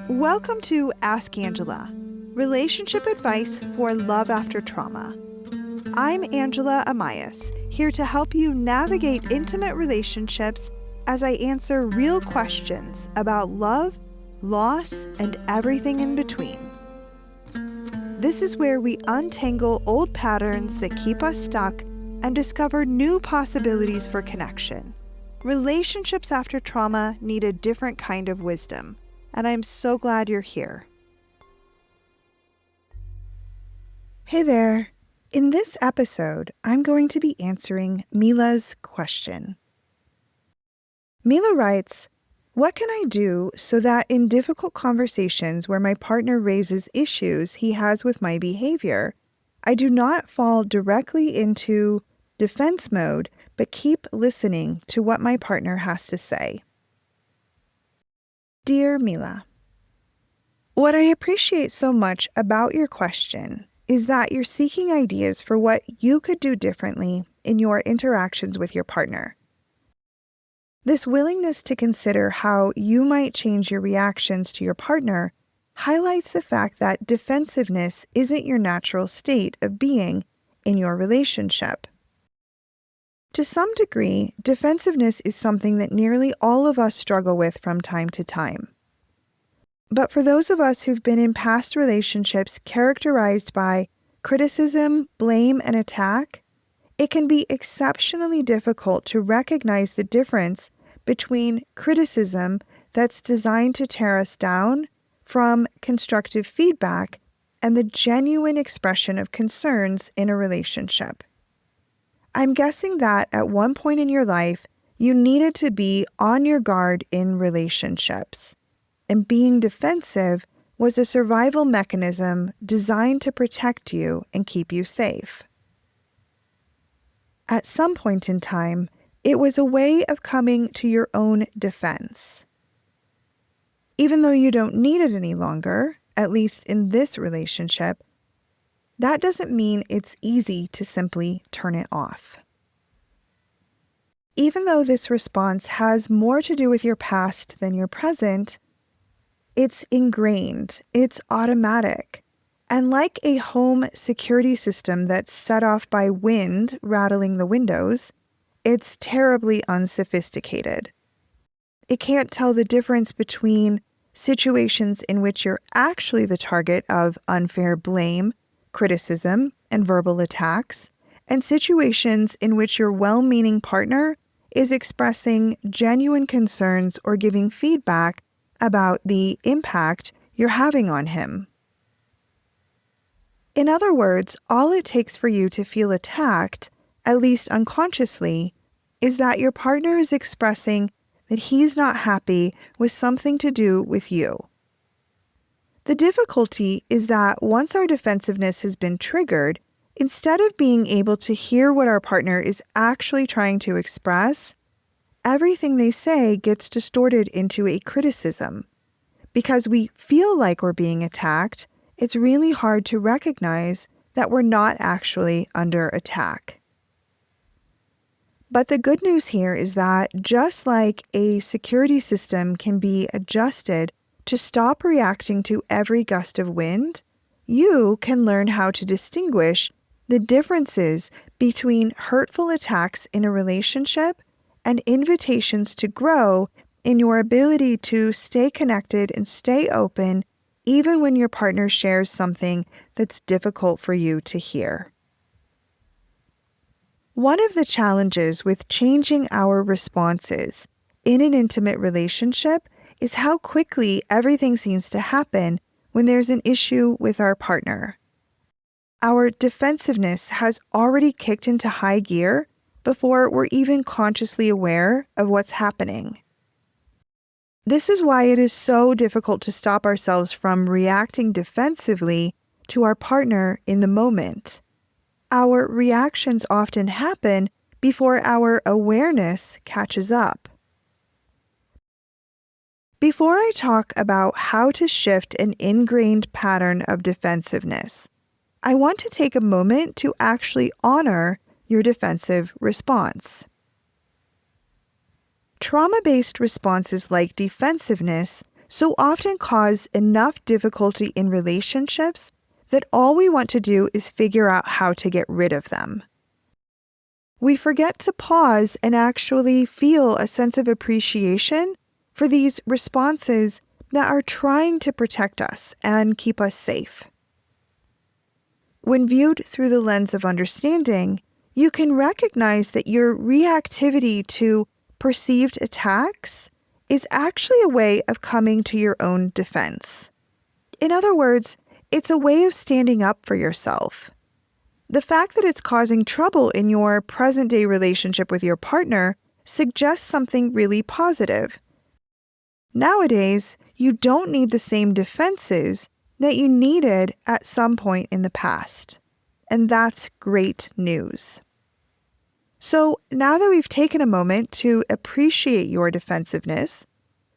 Welcome to Ask Angela, relationship advice for love after trauma. I'm Angela Amias, here to help you navigate intimate relationships as I answer real questions about love, loss, and everything in between. This is where we untangle old patterns that keep us stuck and discover new possibilities for connection. Relationships after trauma need a different kind of wisdom, and I'm so glad you're here. Hey there. In this episode, I'm going to be answering Mila's question. Mila writes, "What can I do so that in difficult conversations where my partner raises issues he has with my behavior, I do not fall directly into defense mode, but keep listening to what my partner has to say?" Dear Mila, what I appreciate so much about your question is that you're seeking ideas for what you could do differently in your interactions with your partner. This willingness to consider how you might change your reactions to your partner highlights the fact that defensiveness isn't your natural state of being in your relationship. To some degree, defensiveness is something that nearly all of us struggle with from time to time. But for those of us who've been in past relationships characterized by criticism, blame, and attack, it can be exceptionally difficult to recognize the difference between criticism that's designed to tear us down from constructive feedback and the genuine expression of concerns in a relationship. I'm guessing that at one point in your life, you needed to be on your guard in relationships, and being defensive was a survival mechanism designed to protect you and keep you safe. At some point in time, it was a way of coming to your own defense. Even though you don't need it any longer, at least in this relationship, that doesn't mean it's easy to simply turn it off. Even though this response has more to do with your past than your present, it's ingrained, it's automatic, and like a home security system that's set off by wind rattling the windows, it's terribly unsophisticated. It can't tell the difference between situations in which you're actually the target of unfair blame, criticism, and verbal attacks, and situations in which your well-meaning partner is expressing genuine concerns or giving feedback about the impact you're having on him. In other words, all it takes for you to feel attacked, at least unconsciously, is that your partner is expressing that he's not happy with something to do with you. The difficulty is that once our defensiveness has been triggered, instead of being able to hear what our partner is actually trying to express, everything they say gets distorted into a criticism. Because we feel like we're being attacked, it's really hard to recognize that we're not actually under attack. But the good news here is that just like a security system can be adjusted to stop reacting to every gust of wind, you can learn how to distinguish the differences between hurtful attacks in a relationship and invitations to grow in your ability to stay connected and stay open even when your partner shares something that's difficult for you to hear. One of the challenges with changing our responses in an intimate relationship is how quickly everything seems to happen when there's an issue with our partner. Our defensiveness has already kicked into high gear before we're even consciously aware of what's happening. This is why it is so difficult to stop ourselves from reacting defensively to our partner in the moment. Our reactions often happen before our awareness catches up. Before I talk about how to shift an ingrained pattern of defensiveness, I want to take a moment to actually honor your defensive response. Trauma-based responses like defensiveness so often cause enough difficulty in relationships that all we want to do is figure out how to get rid of them. We forget to pause and actually feel a sense of appreciation for these responses that are trying to protect us and keep us safe. When viewed through the lens of understanding, you can recognize that your reactivity to perceived attacks is actually a way of coming to your own defense. In other words, it's a way of standing up for yourself. The fact that it's causing trouble in your present-day relationship with your partner suggests something really positive. Nowadays, you don't need the same defenses that you needed at some point in the past. And that's great news. So now that we've taken a moment to appreciate your defensiveness,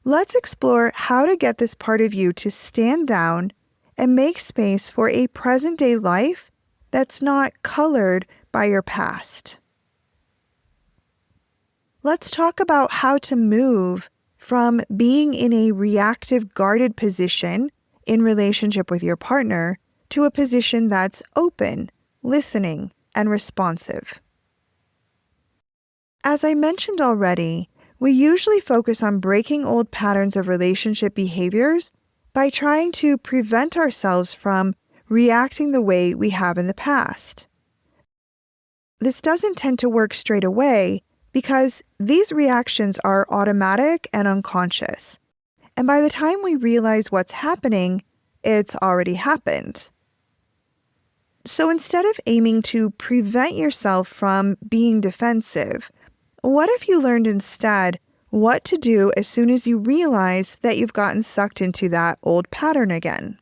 let's explore how to get this part of you to stand down and make space for a present-day life that's not colored by your past. Let's talk about how to move from being in a reactive, guarded position in relationship with your partner to a position that's open, listening, and responsive. As I mentioned already, we usually focus on breaking old patterns of relationship behaviors by trying to prevent ourselves from reacting the way we have in the past. This doesn't tend to work straight away because these reactions are automatic and unconscious. And by the time we realize what's happening, it's already happened. So instead of aiming to prevent yourself from being defensive, what if you learned instead what to do as soon as you realize that you've gotten sucked into that old pattern again?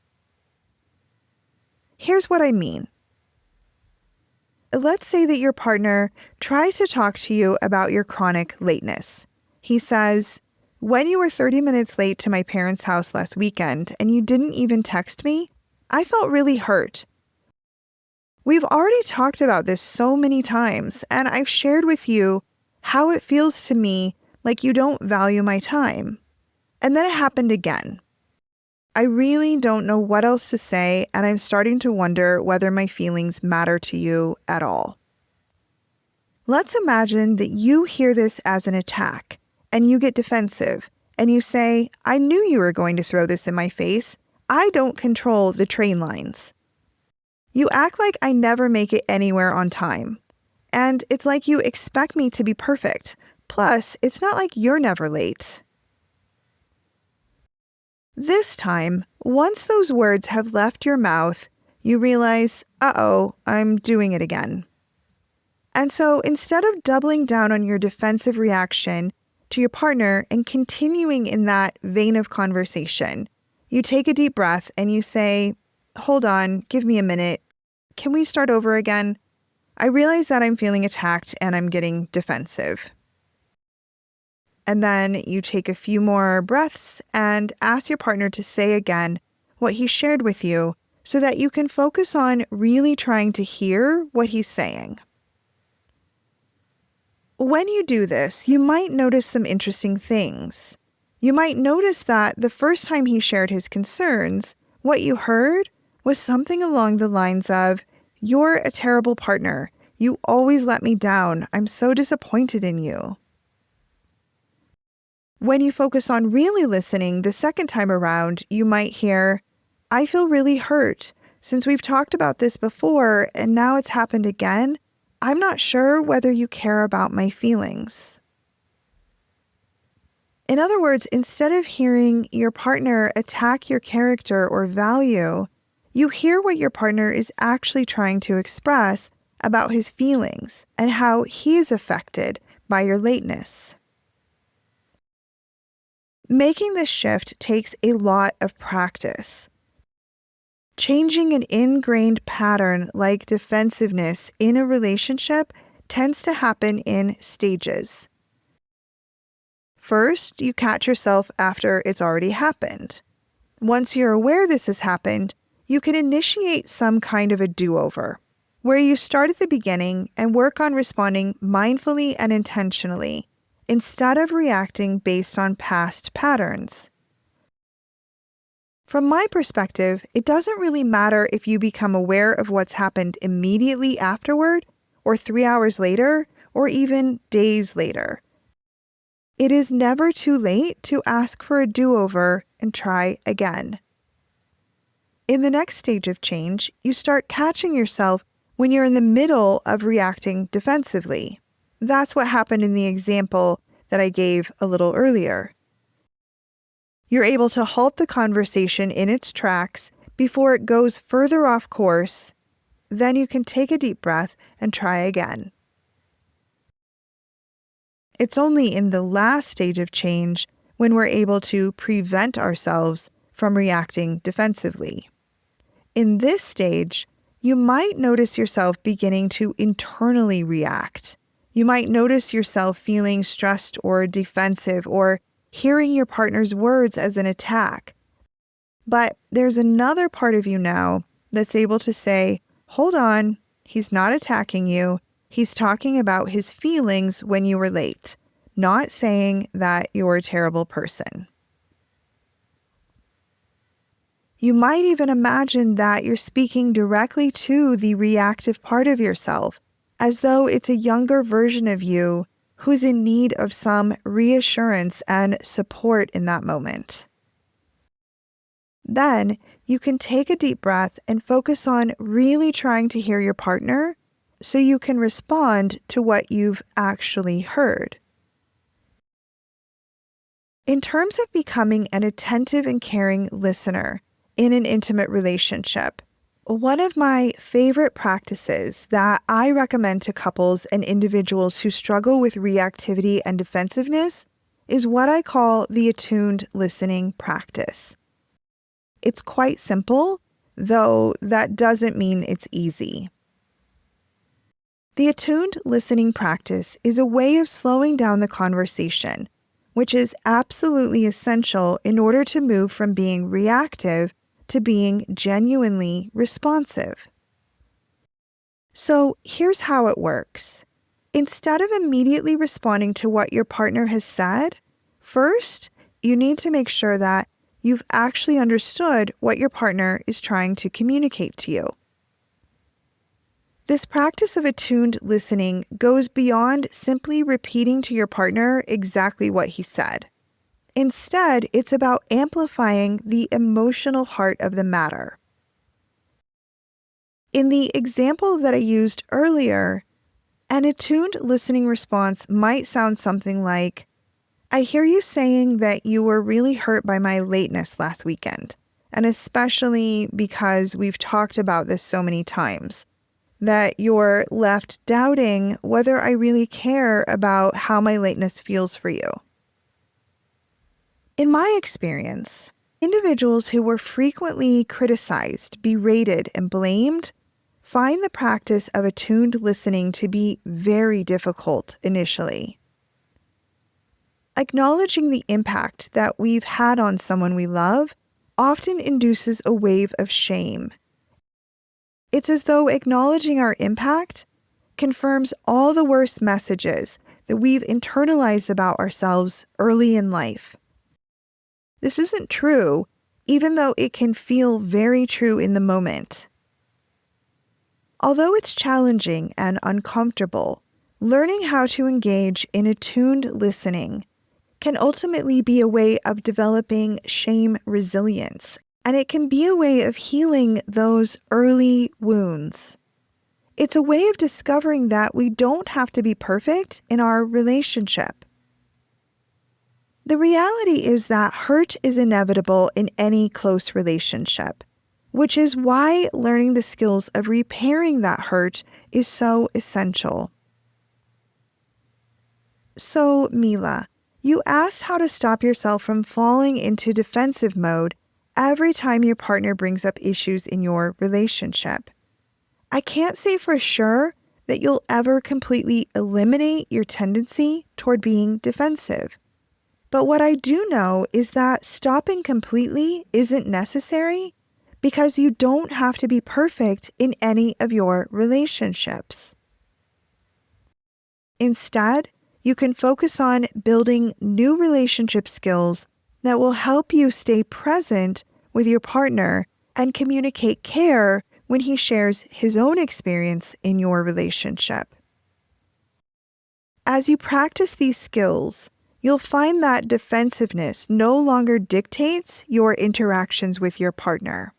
Here's what I mean. Let's say that your partner tries to talk to you about your chronic lateness. He says, "When you were 30 minutes late to my parents' house last weekend and you didn't even text me, I felt really hurt. We've already talked about this so many times, and I've shared with you how it feels to me like you don't value my time. And then it happened again. I really don't know what else to say, and I'm starting to wonder whether my feelings matter to you at all." Let's imagine that you hear this as an attack, and you get defensive, and you say, "I knew you were going to throw this in my face. I don't control the train lines." You act like I never make it anywhere on time. And it's like you expect me to be perfect. Plus, it's not like you're never late. This time, once those words have left your mouth, you realize, uh-oh, I'm doing it again. And so instead of doubling down on your defensive reaction to your partner and continuing in that vein of conversation, you take a deep breath and you say, "Hold on, give me a minute. Can we start over again? I realize that I'm feeling attacked and I'm getting defensive." And then you take a few more breaths and ask your partner to say again what he shared with you so that you can focus on really trying to hear what he's saying. When you do this, you might notice some interesting things. You might notice that the first time he shared his concerns, what you heard was something along the lines of, "You're a terrible partner. You always let me down. I'm so disappointed in you." When you focus on really listening the second time around, you might hear, "I feel really hurt. Since we've talked about this before and now it's happened again, I'm not sure whether you care about my feelings." In other words, instead of hearing your partner attack your character or value, you hear what your partner is actually trying to express about his feelings and how he is affected by your lateness. Making this shift takes a lot of practice. Changing an ingrained pattern like defensiveness in a relationship tends to happen in stages. First, you catch yourself after it's already happened. Once you're aware this has happened, you can initiate some kind of a do-over, where you start at the beginning and work on responding mindfully and intentionally, instead of reacting based on past patterns. From my perspective, it doesn't really matter if you become aware of what's happened immediately afterward, or 3 hours later, or even days later. It is never too late to ask for a do-over and try again. In the next stage of change, you start catching yourself when you're in the middle of reacting defensively. That's what happened in the example that I gave a little earlier. You're able to halt the conversation in its tracks before it goes further off course. Then you can take a deep breath and try again. It's only in the last stage of change when we're able to prevent ourselves from reacting defensively. In this stage, you might notice yourself beginning to internally react. You might notice yourself feeling stressed or defensive or hearing your partner's words as an attack. But there's another part of you now that's able to say, hold on, he's not attacking you. He's talking about his feelings when you were late, not saying that you're a terrible person. You might even imagine that you're speaking directly to the reactive part of yourself, as though it's a younger version of you who's in need of some reassurance and support in that moment. Then you can take a deep breath and focus on really trying to hear your partner so you can respond to what you've actually heard. In terms of becoming an attentive and caring listener in an intimate relationship, one of my favorite practices that I recommend to couples and individuals who struggle with reactivity and defensiveness is what I call the attuned listening practice. It's quite simple, though that doesn't mean it's easy. The attuned listening practice is a way of slowing down the conversation, which is absolutely essential in order to move from being reactive to being genuinely responsive. So here's how it works. Instead of immediately responding to what your partner has said, first, you need to make sure that you've actually understood what your partner is trying to communicate to you. This practice of attuned listening goes beyond simply repeating to your partner exactly what he said. Instead, it's about amplifying the emotional heart of the matter. In the example that I used earlier, an attuned listening response might sound something like, I hear you saying that you were really hurt by my lateness last weekend, and especially because we've talked about this so many times, that you're left doubting whether I really care about how my lateness feels for you. In my experience, individuals who were frequently criticized, berated, and blamed find the practice of attuned listening to be very difficult initially. Acknowledging the impact that we've had on someone we love often induces a wave of shame. It's as though acknowledging our impact confirms all the worst messages that we've internalized about ourselves early in life. This isn't true, even though it can feel very true in the moment. Although it's challenging and uncomfortable, learning how to engage in attuned listening can ultimately be a way of developing shame resilience, and it can be a way of healing those early wounds. It's a way of discovering that we don't have to be perfect in our relationship. The reality is that hurt is inevitable in any close relationship, which is why learning the skills of repairing that hurt is so essential. So, Mila, you asked how to stop yourself from falling into defensive mode every time your partner brings up issues in your relationship. I can't say for sure that you'll ever completely eliminate your tendency toward being defensive. But what I do know is that stopping completely isn't necessary because you don't have to be perfect in any of your relationships. Instead, you can focus on building new relationship skills that will help you stay present with your partner and communicate care when he shares his own experience in your relationship. As you practice these skills, you'll find that defensiveness no longer dictates your interactions with your partner.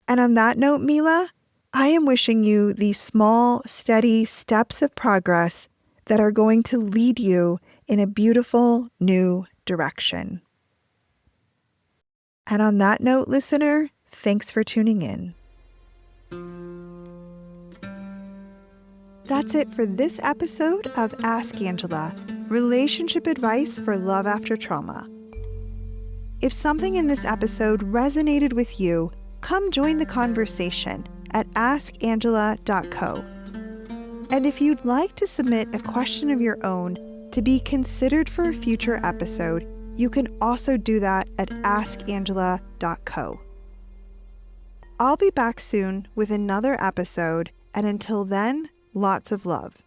And on that note, Mila, I am wishing you these small, steady steps of progress that are going to lead you in a beautiful new direction. And on that note, listener, thanks for tuning in. That's it for this episode of Ask Angela, relationship advice for love after trauma. If something in this episode resonated with you, come join the conversation at askangela.co. And if you'd like to submit a question of your own to be considered for a future episode, you can also do that at askangela.co. I'll be back soon with another episode, and until then, lots of love.